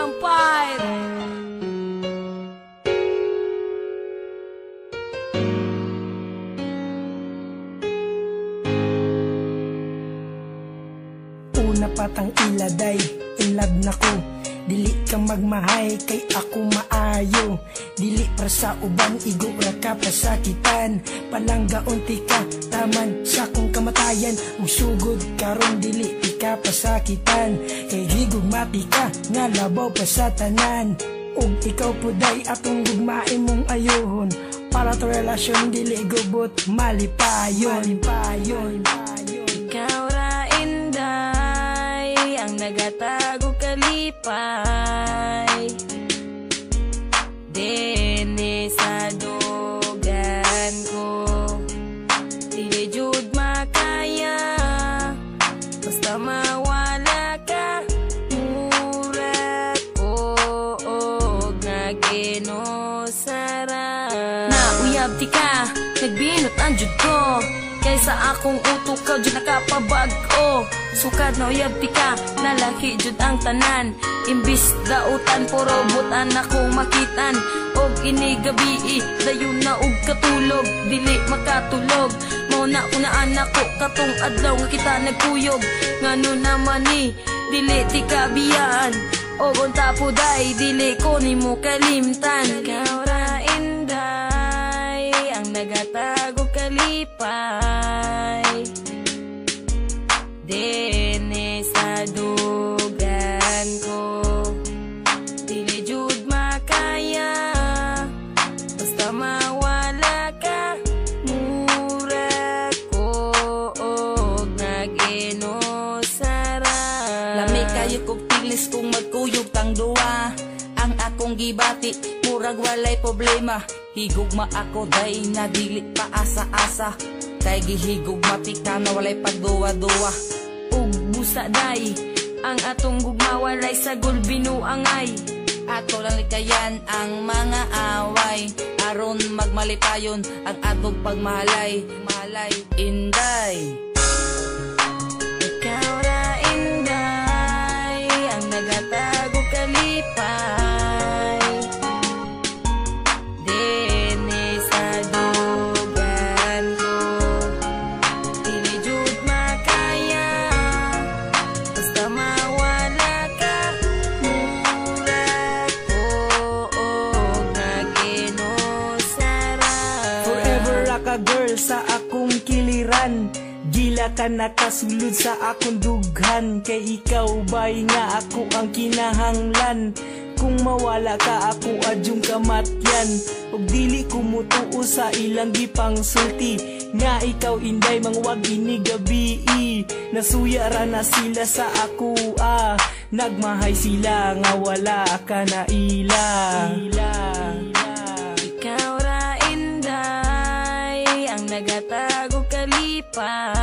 Empire. Una patang iladay, in love na ko. Dili ka magmahay, kay ako maayo. Dili para sa uban, igo ra ka pasakitan. Palanggaon ti ka, taman sa kong kamatayan. Ug sugod karon dili ti ka pasakitan. Kay higugmati ka, nga labaw pa sa tanan. Ug ikaw puday atong gugmae mong ayohon. Para to relasyon dili gubot malipayon. Ikaw ra inday, ang nagatago kalipay. Dene sa dogan ko, dili jud makaya. Basta mawala ka, mura ko og naginosara. Nauyab ti ka, nagbinot ang jud ko. Kaysa akong utok ka, jud nakapabag-o. Sukad na uyab ti ka, nalaki jud ang tanan. Imbis dautan, puro butan ako makitan. Og inigabi, dayon na og katulog. Dili makatulog, mauna ko na anak ko. Katong adlaw nga kita nagkuyog. Ngano naman ni, dili ti kabiyaan. Og unta po day, dili ko ni mo kalimtan. Ikaw ra inday, ang nagatago kalipay. Dene sa dugan ko, dili jud makaya. Basta mawala ka, mura ko og naginosara. Lami kayo kog tiglis kung magkuyog tang duwa. Ang akong gibati, murag walay problema. Higugma ako day na dili pa asa-asa. Kay gihigugma pika na walay pagduwa-duwa. Ug busa day, ang atong gugma walay sagol binuangay. Ato lang likayan ang mga away. Aron magmalipayon ang atong pagmahalay. Inday, Ikaw ra inday, ang nagatago kalipay. Dene sa dugan ko, dili jud makaya. Basta mawala ka, mura ko og naginosara. Forever ra ka girl sa akong kiliran. Gila ka nakasulod sa akong dughan. Kay ikaw bay nga ako ang kinahanglan. Kung mawala ka ako adyong kamatyan. Og dili ko mutuo sa ilang gipang sulti. Nga ikaw inday mangwag inigabi. Nasuya ra na sila sa ako Nagmahay sila nga wala ka na ila. Ikaw ra inday, ang nagatago kalipay.